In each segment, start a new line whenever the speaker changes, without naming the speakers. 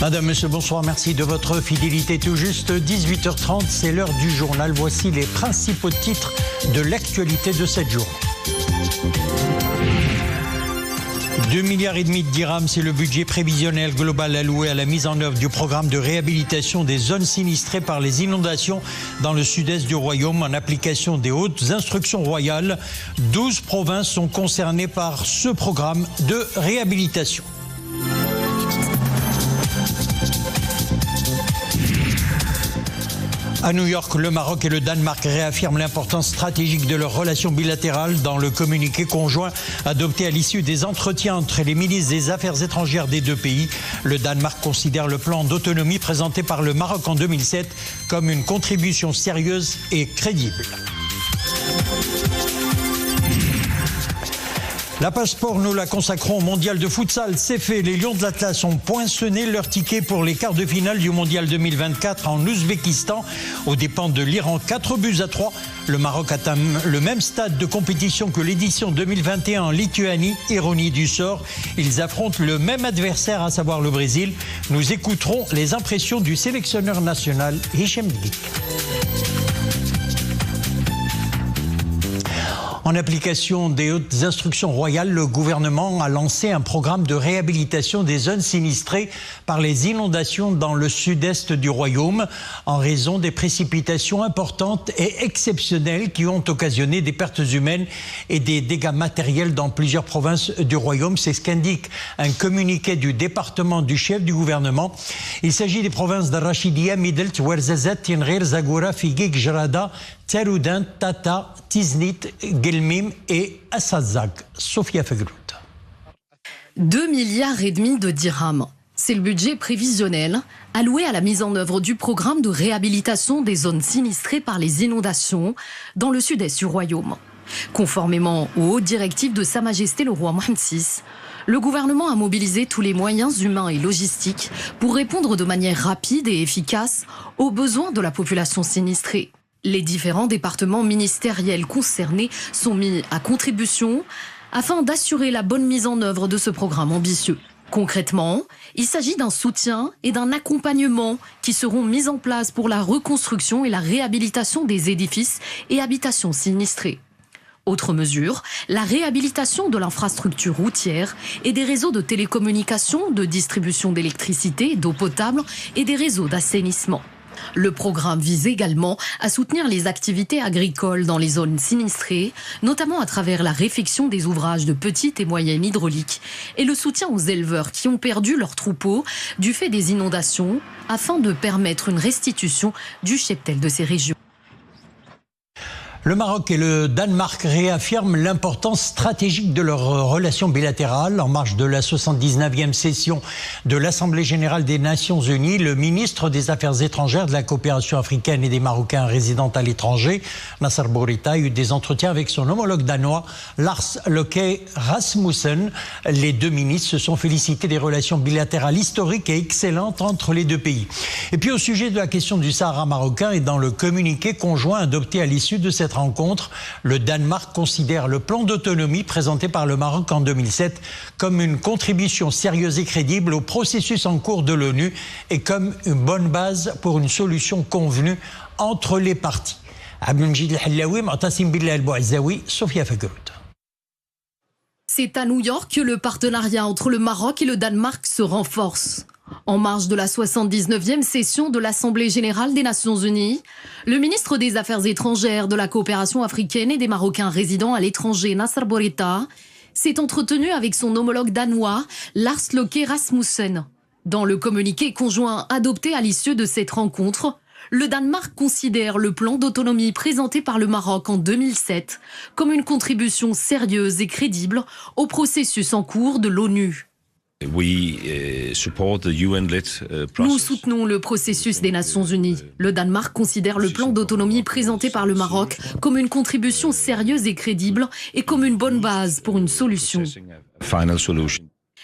Madame, monsieur, bonsoir, merci de votre fidélité. Tout juste 18h30, c'est l'heure du journal. Voici les principaux titres de l'actualité de cette journée. 2,5 milliards de dirhams, c'est le budget prévisionnel global alloué à la mise en œuvre du programme de réhabilitation des zones sinistrées par les inondations dans le sud-est du Royaume en application des hautes instructions royales. 12 provinces sont concernées par ce programme de réhabilitation. À New York, le Maroc et le Danemark réaffirment l'importance stratégique de leurs relations bilatérales dans le communiqué conjoint adopté à l'issue des entretiens entre les ministres des Affaires étrangères des deux pays. Le Danemark considère le plan d'autonomie présenté par le Maroc en 2007 comme une contribution sérieuse et crédible. La page sport, nous la consacrons au mondial de futsal. C'est fait, les Lions de l'Atlas ont poinçonné leur ticket pour les quarts de finale du mondial 2024 en Ouzbékistan aux dépens de l'Iran. 4-3. Le Maroc atteint le même stade de compétition que l'édition 2021 en Lituanie. Ironie du sort, ils affrontent le même adversaire, à savoir le Brésil. Nous écouterons les impressions du sélectionneur national Hicham Dik. En application des hautes instructions royales, le gouvernement a lancé un programme de réhabilitation des zones sinistrées par les inondations dans le sud-est du Royaume en raison des précipitations importantes et exceptionnelles qui ont occasionné des pertes humaines et des dégâts matériels dans plusieurs provinces du Royaume. C'est ce qu'indique un communiqué du département du chef du gouvernement. Il s'agit des provinces de Rachidia, Midelt, Ouarzazate, Tinghir, Zagora, Figuig, Jarada, Tsaroudin, Tata, Tiznit, Gelmim et Assazag. Sophia Fegrout.
2,5 milliards de dirhams. C'est le budget prévisionnel alloué à la mise en œuvre du programme de réhabilitation des zones sinistrées par les inondations dans le sud-est du Royaume. Conformément aux hautes directives de Sa Majesté le roi Mohammed VI, le gouvernement a mobilisé tous les moyens humains et logistiques pour répondre de manière rapide et efficace aux besoins de la population sinistrée. Les différents départements ministériels concernés sont mis à contribution afin d'assurer la bonne mise en œuvre de ce programme ambitieux. Concrètement, il s'agit d'un soutien et d'un accompagnement qui seront mis en place pour la reconstruction et la réhabilitation des édifices et habitations sinistrés. Autre mesure, la réhabilitation de l'infrastructure routière et des réseaux de télécommunications, de distribution d'électricité, d'eau potable et des réseaux d'assainissement. Le programme vise également à soutenir les activités agricoles dans les zones sinistrées, notamment à travers la réfection des ouvrages de petite et moyenne hydraulique et le soutien aux éleveurs qui ont perdu leurs troupeaux du fait des inondations, afin de permettre une restitution du cheptel de ces régions.
Le Maroc et le Danemark réaffirment l'importance stratégique de leurs relations bilatérales. En marge de la 79e session de l'Assemblée générale des Nations unies, le ministre des Affaires étrangères, de la coopération africaine et des Marocains résidant à l'étranger, Nasser Bourita, a eu des entretiens avec son homologue danois, Lars Løkke Rasmussen. Les deux ministres se sont félicités des relations bilatérales historiques et excellentes entre les deux pays. Et puis au sujet de la question du Sahara marocain et dans le communiqué conjoint adopté à l'issue de cette rencontre, le Danemark considère le plan d'autonomie présenté par le Maroc en 2007 comme une contribution sérieuse et crédible au processus en cours de l'ONU et comme une bonne base pour une solution convenue entre les parties. Abdelmjid El-Hallaoui, Mu'tasim Billah El-Bouazaoui, Sophia Fegrout.
C'est à New York que le partenariat entre le Maroc et le Danemark se renforce. En marge de la 79e session de l'Assemblée générale des Nations unies, le ministre des Affaires étrangères, de la coopération africaine et des Marocains résidant à l'étranger, Nasser Bourita, s'est entretenu avec son homologue danois, Lars Løkke Rasmussen. Dans le communiqué conjoint adopté à l'issue de cette rencontre, le Danemark considère le plan d'autonomie présenté par le Maroc en 2007 comme une contribution sérieuse et crédible au processus en cours de l'ONU. Nous soutenons le processus des Nations Unies. Le Danemark considère le plan d'autonomie présenté par le Maroc comme une contribution sérieuse et crédible et comme une bonne base pour une solution.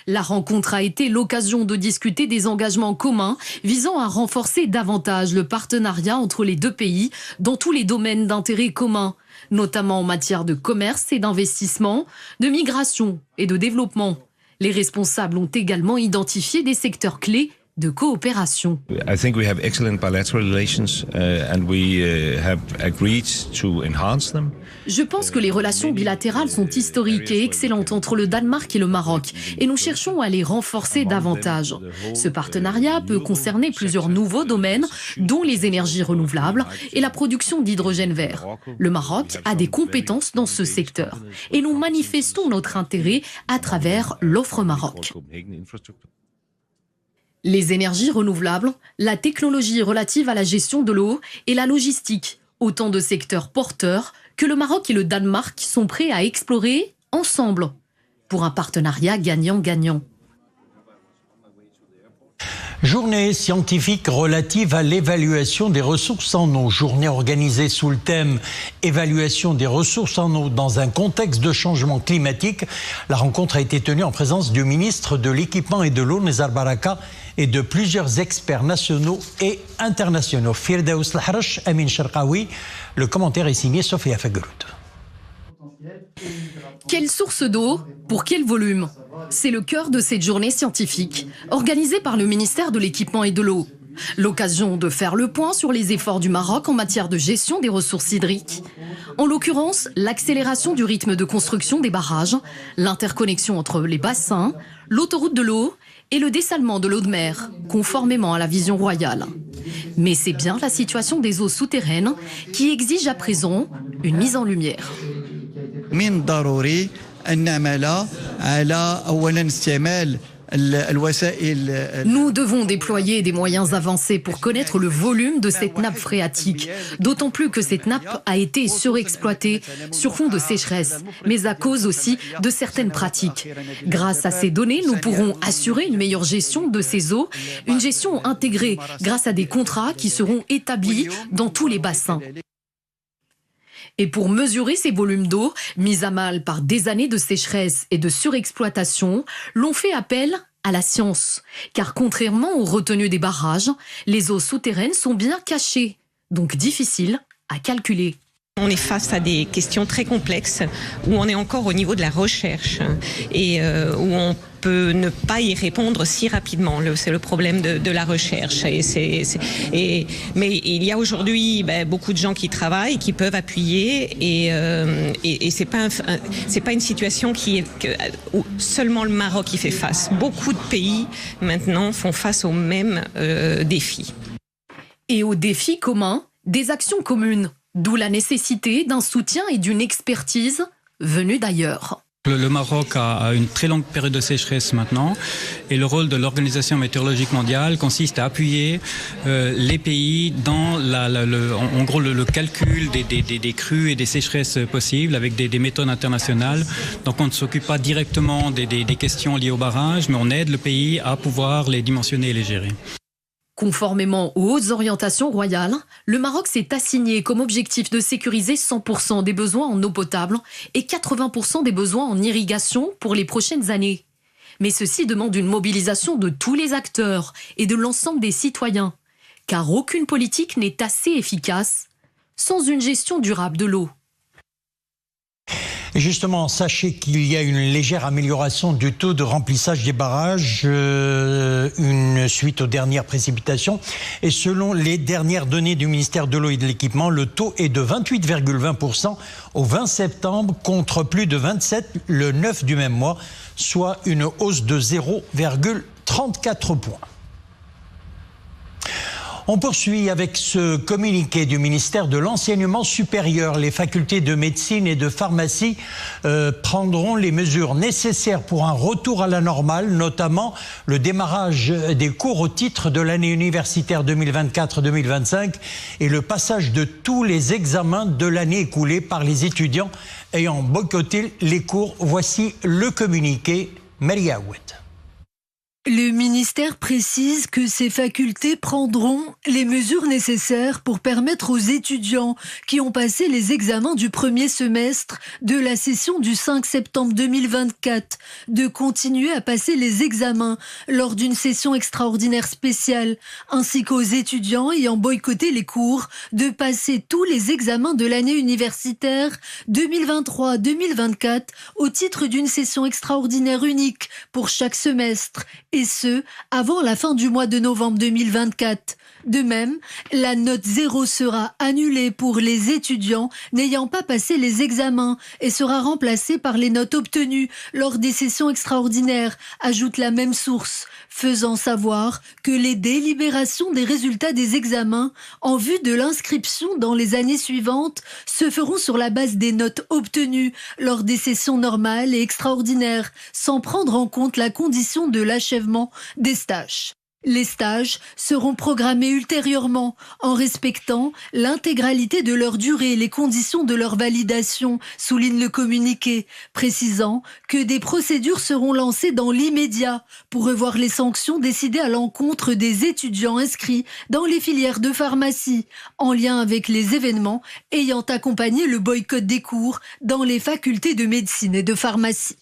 La rencontre a été l'occasion de discuter des engagements communs visant à renforcer davantage le partenariat entre les deux pays dans tous les domaines d'intérêt commun, notamment en matière de commerce et d'investissement, de migration et de développement. Les responsables ont également identifié des secteurs clés de coopération.
I think we have excellent bilateral relations and we have agreed to enhance them.
Je pense que les relations bilatérales sont historiques et excellentes entre le Danemark et le Maroc et nous cherchons à les renforcer davantage. Ce partenariat peut concerner plusieurs nouveaux domaines dont les énergies renouvelables et la production d'hydrogène vert. Le Maroc a des compétences dans ce secteur et nous manifestons notre intérêt à travers l'offre Maroc. Les énergies renouvelables, la technologie relative à la gestion de l'eau et la logistique, autant de secteurs porteurs que le Maroc et le Danemark sont prêts à explorer ensemble pour un partenariat gagnant-gagnant.
Journée scientifique relative à l'évaluation des ressources en eau. Journée organisée sous le thème « Évaluation des ressources en eau dans un contexte de changement climatique ». La rencontre a été tenue en présence du ministre de l'Équipement et de l'eau, Nizar Baraka, et de plusieurs experts nationaux et internationaux. Firdaous Lahrash, Amin Sharqawi. Le commentaire est signé Sofia Fagerout.
Quelle source d'eau? Pour quel volume? C'est le cœur de cette journée scientifique, organisée par le ministère de l'Équipement et de l'eau. L'occasion de faire le point sur les efforts du Maroc en matière de gestion des ressources hydriques. En l'occurrence, l'accélération du rythme de construction des barrages, l'interconnexion entre les bassins, l'autoroute de l'eau et le dessalement de l'eau de mer, conformément à la vision royale. Mais c'est bien la situation des eaux souterraines qui exige à présent une mise en lumière.
من ضروري أن نعمل على أولا استعمال الوسائل.
Nous devons déployer des moyens avancés pour connaître le volume de cette nappe phréatique, d'autant plus que cette nappe a été surexploitée sur fond de sécheresse, mais à cause aussi de certaines pratiques. Grâce à ces données, nous pourrons assurer une meilleure gestion de ces eaux, une gestion intégrée grâce à des contrats qui seront établis dans tous les bassins. Et pour mesurer ces volumes d'eau, mis à mal par des années de sécheresse et de surexploitation, l'on fait appel à la science. Car contrairement aux retenues des barrages, les eaux souterraines sont bien cachées, donc difficiles à calculer.
On est face à des questions très complexes où on est encore au niveau de la recherche et où on peut ne pas y répondre si rapidement. C'est le problème de la recherche. Mais il y a aujourd'hui beaucoup de gens qui travaillent, qui peuvent appuyer et c'est pas une situation où seulement le Maroc y fait face. Beaucoup de pays maintenant font face aux mêmes défis.
Et aux défis communs, des actions communes. D'où la nécessité d'un soutien et d'une expertise venue d'ailleurs.
Le Maroc a une très longue période de sécheresse maintenant et le rôle de l'Organisation météorologique mondiale consiste à appuyer les pays dans en gros le calcul des crues et des sécheresses possibles avec des méthodes internationales. Donc on ne s'occupe pas directement des questions liées au barrage, mais on aide le pays à pouvoir les dimensionner et les gérer.
Conformément aux hautes orientations royales, le Maroc s'est assigné comme objectif de sécuriser 100% des besoins en eau potable et 80% des besoins en irrigation pour les prochaines années. Mais ceci demande une mobilisation de tous les acteurs et de l'ensemble des citoyens, car aucune politique n'est assez efficace sans une gestion durable de l'eau.
Et justement, sachez qu'il y a une légère amélioration du taux de remplissage des barrages, une suite aux dernières précipitations. Et selon les dernières données du ministère de l'Eau et de l'Équipement, le taux est de 28,20% au 20 septembre contre plus de 27 le 9 du même mois, soit une hausse de 0,34 points. On poursuit avec ce communiqué du ministère de l'Enseignement supérieur. Les facultés de médecine et de pharmacie prendront les mesures nécessaires pour un retour à la normale, notamment le démarrage des cours au titre de l'année universitaire 2024-2025 et le passage de tous les examens de l'année écoulée par les étudiants ayant boycotté les cours. Voici le communiqué. Maria Aouet.
Le ministère précise que ces facultés prendront les mesures nécessaires pour permettre aux étudiants qui ont passé les examens du premier semestre de la session du 5 septembre 2024 de continuer à passer les examens lors d'une session extraordinaire spéciale, ainsi qu'aux étudiants ayant boycotté les cours de passer tous les examens de l'année universitaire 2023-2024 au titre d'une session extraordinaire unique pour chaque semestre et ce, avant la fin du mois de novembre 2024. De même, la note 0 sera annulée pour les étudiants n'ayant pas passé les examens et sera remplacée par les notes obtenues lors des sessions extraordinaires, ajoute la même source, faisant savoir que les délibérations des résultats des examens en vue de l'inscription dans les années suivantes se feront sur la base des notes obtenues lors des sessions normales et extraordinaires, sans prendre en compte la condition de l'achèvement des stages. Les stages seront programmés ultérieurement en respectant l'intégralité de leur durée et les conditions de leur validation, souligne le communiqué, précisant que des procédures seront lancées dans l'immédiat pour revoir les sanctions décidées à l'encontre des étudiants inscrits dans les filières de pharmacie, en lien avec les événements ayant accompagné le boycott des cours dans les facultés de médecine et de pharmacie.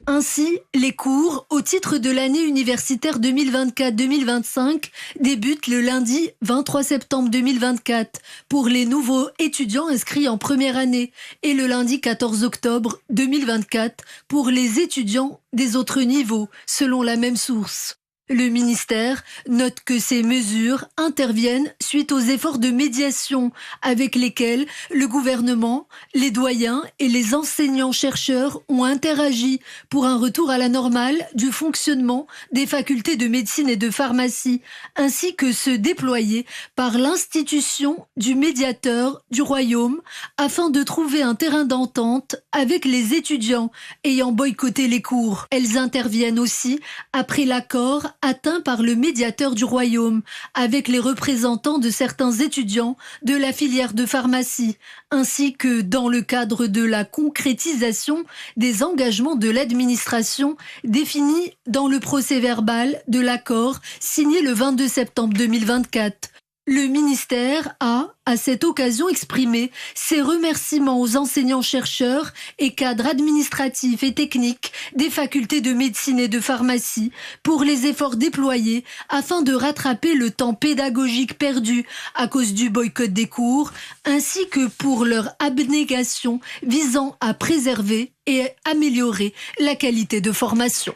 Ainsi, les cours au titre de l'année universitaire 2024-2025 débutent le lundi 23 septembre 2024 pour les nouveaux étudiants inscrits en première année et le lundi 14 octobre 2024 pour les étudiants des autres niveaux, selon la même source. Le ministère note que ces mesures interviennent suite aux efforts de médiation avec lesquels le gouvernement, les doyens et les enseignants-chercheurs ont interagi pour un retour à la normale du fonctionnement des facultés de médecine et de pharmacie, ainsi que ceux déployés par l'institution du médiateur du Royaume afin de trouver un terrain d'entente avec les étudiants ayant boycotté les cours. Elles interviennent aussi après l'accord atteint par le médiateur du Royaume avec les représentants de certains étudiants de la filière de pharmacie, ainsi que dans le cadre de la concrétisation des engagements de l'administration définis dans le procès-verbal de l'accord signé le 22 septembre 2024. Le ministère a, à cette occasion, exprimé ses remerciements aux enseignants-chercheurs et cadres administratifs et techniques des facultés de médecine et de pharmacie pour les efforts déployés afin de rattraper le temps pédagogique perdu à cause du boycott des cours, ainsi que pour leur abnégation visant à préserver et améliorer la qualité de formation.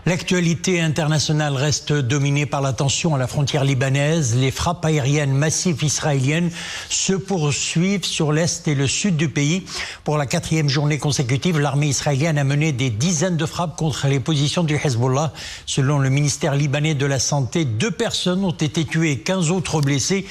L'actualité internationale reste dominée par la tension à la frontière libanaise. Les frappes aériennes massives israéliennes se poursuivent sur l'est et le sud du pays. Pour la 4e journée consécutive, l'armée israélienne a mené des dizaines de frappes contre les positions du Hezbollah. Selon le ministère libanais de la Santé, 2 personnes ont été tuées et 15 autres blessées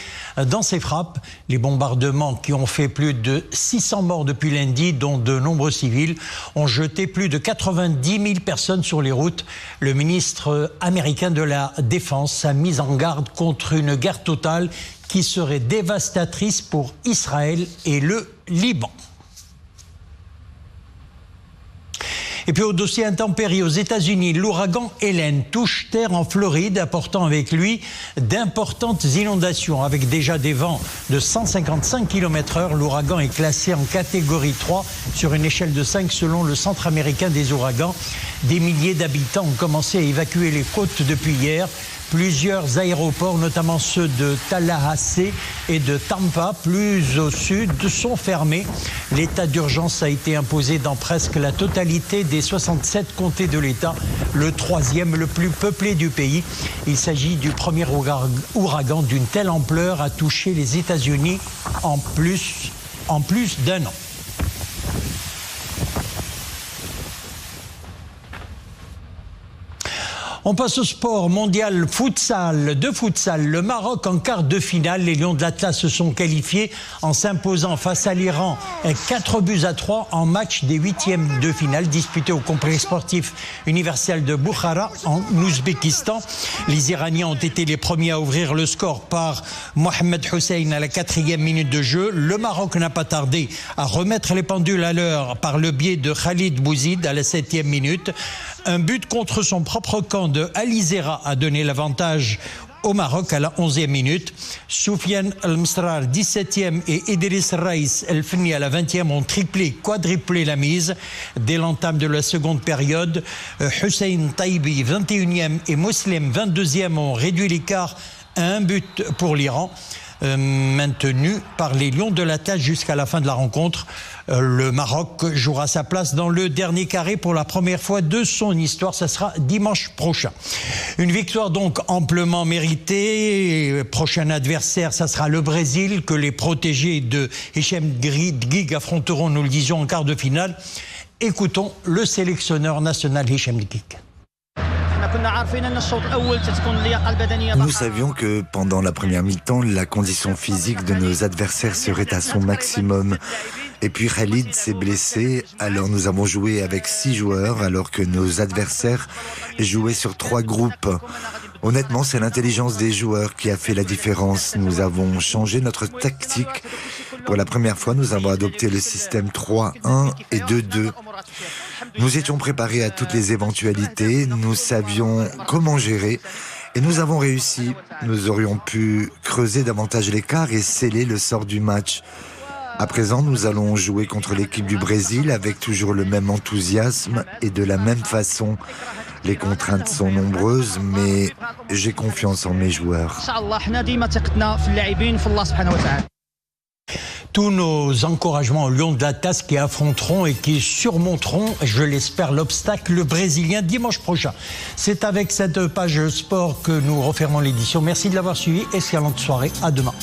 dans ces frappes. Les bombardements qui ont fait plus de 600 morts depuis lundi, dont de nombreux civils, ont jeté plus de 90 000 personnes sur les routes. Le ministre américain de la Défense a mis en garde contre une guerre totale qui serait dévastatrice pour Israël et le Liban. Et puis au dossier intempéries aux États-Unis, l'ouragan Hélène touche terre en Floride, apportant avec lui d'importantes inondations. Avec déjà des vents de 155 km/h, l'ouragan est classé en catégorie 3 sur une échelle de 5 selon le Centre américain des ouragans. Des milliers d'habitants ont commencé à évacuer les côtes depuis hier. Plusieurs aéroports, notamment ceux de Tallahassee et de Tampa, plus au sud, sont fermés. L'état d'urgence a été imposé dans presque la totalité des 67 comtés de l'État, le 3e le plus peuplé du pays. Il s'agit du premier ouragan d'une telle ampleur à toucher les États-Unis en plus d'un an. On passe au sport mondial de futsal. Le Maroc en quart de finale. Les Lions de l'Atlas se sont qualifiés en s'imposant face à l'Iran 4-3 en match des 8e de finale disputé au complexe sportif universel de Bukhara en Ouzbékistan. Les Iraniens ont été les premiers à ouvrir le score par Mohamed Hussein à la 4e minute de jeu. Le Maroc n'a pas tardé à remettre les pendules à l'heure par le biais de Khalid Bouzid à la 7e minute. Un but contre son propre camp de Alizera a donné l'avantage au Maroc à la 11e minute. Soufiane El-Mstrar, 17e, et Idriss Raïs El-Fni à la 20e ont quadruplé la mise. Dès l'entame de la seconde période, Hussein Taibi, 21e, et Muslim, 22e, ont réduit l'écart à un but pour l'Iran. maintenu par les Lions de la Tâche jusqu'à la fin de la rencontre. Le Maroc jouera sa place dans le dernier carré pour la première fois de son histoire. Ça sera dimanche prochain. Une victoire donc amplement méritée. Prochain adversaire, ça sera le Brésil que les protégés de Hicham Dgig affronteront, nous le disions, en quart de finale. Écoutons le sélectionneur national Hicham Dgig.
Nous savions que pendant la première mi-temps, la condition physique de nos adversaires serait à son maximum. Et puis Khalid s'est blessé, alors nous avons joué avec 6 joueurs, alors que nos adversaires jouaient sur 3 groupes. Honnêtement, c'est l'intelligence des joueurs qui a fait la différence. Nous avons changé notre tactique. Pour la première fois, nous avons adopté le système 3-1 et 2-2. Nous étions préparés à toutes les éventualités, nous savions comment gérer et nous avons réussi. Nous aurions pu creuser davantage l'écart et sceller le sort du match. À présent, nous allons jouer contre l'équipe du Brésil avec toujours le même enthousiasme et de la même façon. Les contraintes sont nombreuses, mais j'ai confiance en mes joueurs.
Tous nos encouragements aux Lions de la Tasse qui affronteront et qui surmonteront, je l'espère, l'obstacle brésilien dimanche prochain. C'est avec cette page sport que nous refermons l'édition. Merci de l'avoir suivi. Excellente soirée. À demain.